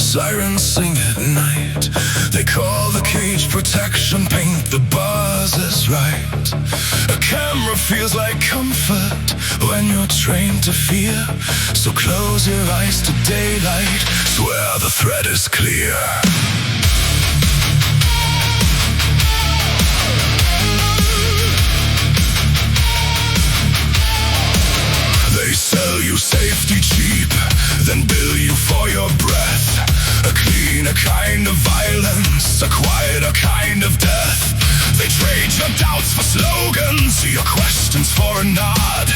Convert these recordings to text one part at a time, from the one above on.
Sirens sing at night. They call the cage protection, paint the bars as right. A camera feels like comfort when you're trained to fear. So close your eyes to daylight, swear the threat is clear. They sell you safety cheap, then bill you for your breath. A cleaner kind of violence, a quieter kind of death. They trade your doubts for slogans, your questions for a nod,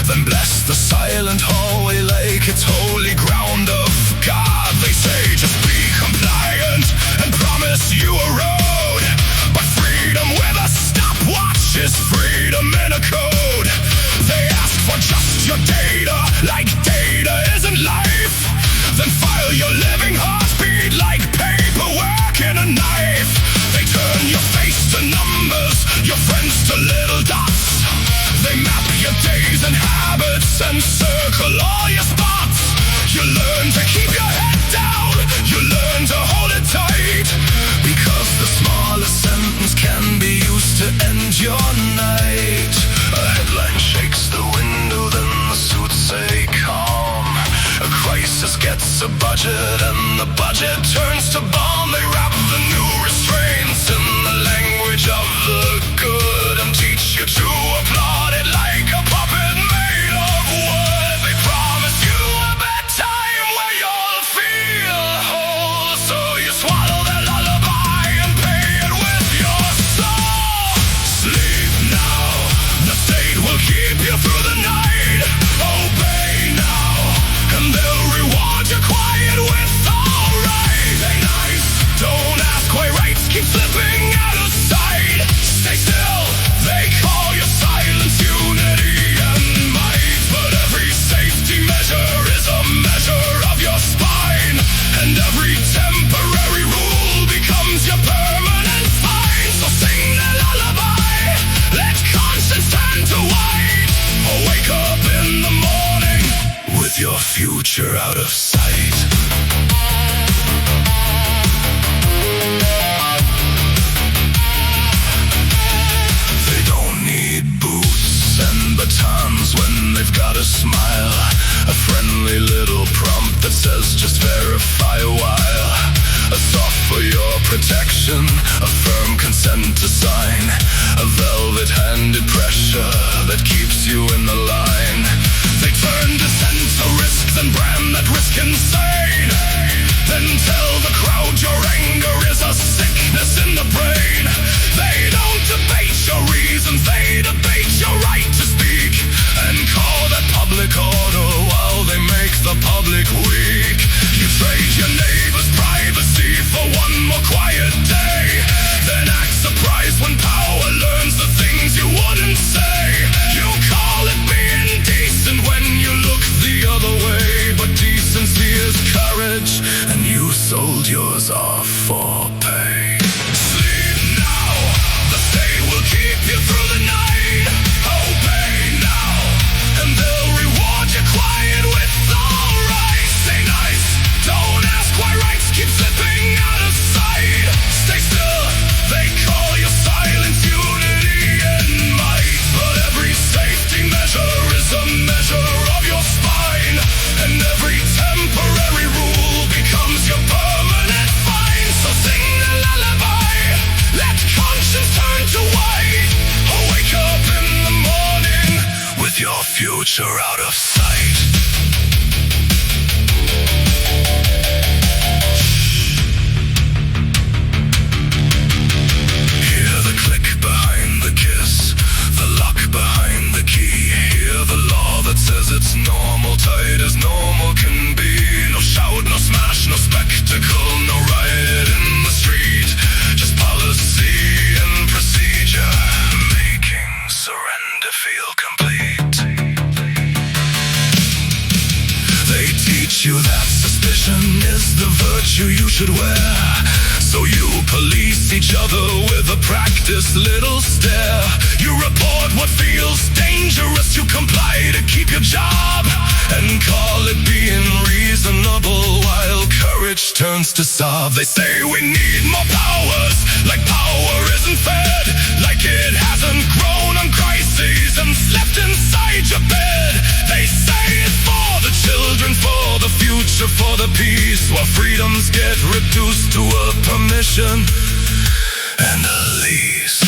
then bless the silent hallway like it's holy ground of God. They say just be compliant and promise you a road, but freedom with a stopwatch is freedom in a code. They ask for just your data, like data isn't life. Then file your living heartbeat like paperwork in a knife. They turn your face to numbers, your friends to little dots. They map your days and habits and circle all your spots. You learn to keep your head down, you learn to hold it tight, because the smallest sentence can be used to end your night. A headline shakes the window, then the suits say calm. A crisis gets a budget and the budget turns to bomb. They wrap the new restraints in the language of the good and teach you to applaud it like a puppet made of wood. They promise you a bedtime where you'll feel whole, so you swallow their lullaby and pay it with your soul. Sleep now, the state will keep you through the night. Obey now, and they'll reward your quiet with alright. Stay nice, don't ask why rights keep slipping out of sight. Stay still, they call your silence unity and might. But every safety measure is a measure of your spine, and every temporary rule becomes your permanent fine. So sing the lullaby, let conscience turn to white, or wake up in the morning with your future out of sight. They don't need boots and batons when they've got a smile. A friendly little prompt that says just verify a while. A soft for your protection, a firm consent to sign. A velvet-handed pressure that keeps you in the line. They turn dissent to risk, then brand that risk insane. Then tell the crowd your anger is a sickness in the brain. They don't debate your reasons, they debate your right to speak, and call that public order while they make the public weak. You trade your neighbor's privacy for one more quiet day, then act surprised when power learns the things you wouldn't say. You call it being decent when you look the other way, but decency is courage, and you sold yours off for pay. Sleep now, the state will keep you through the night. Obey now, and they'll reward your quiet with alright. Stay nice, don't ask why rights keep slipping out of sight. Stay still, they call your silence unity and might. But every safety measure is a measure of your spine, and every temporary rule becomes your permanent fine. So sing the lullaby, let conscience turn to white, or wake up in the morning with your future out of sight. Hear the click behind the kiss, the lock behind the key. Hear the law that says it's normal, tight as normal can be. No shout, no smash, no spectacle, no riot in the street. Just policy and procedure, making surrender feel complete. They teach you that suspicion is the virtue you should wear, so you police each other with a practiced little stare. You report what feels dangerous. You comply to keep your job and call it being reasonable, while courage turns to sob. They say we need more powers, like power isn't fed, like it hasn't grown on crises and slept inside your bed. They say it's for the children, for the future, for the peace, while freedoms get reduced to a permission and a lease.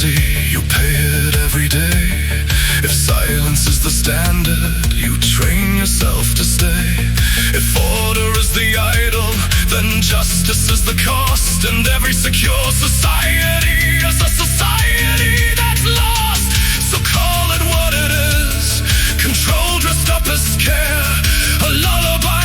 You pay it every day. If silence is the standard, you train yourself to stay. If order is the idol, then justice is the cost. And every secure society is a society that's lost. So call it what it is. Control dressed up as care. A lullaby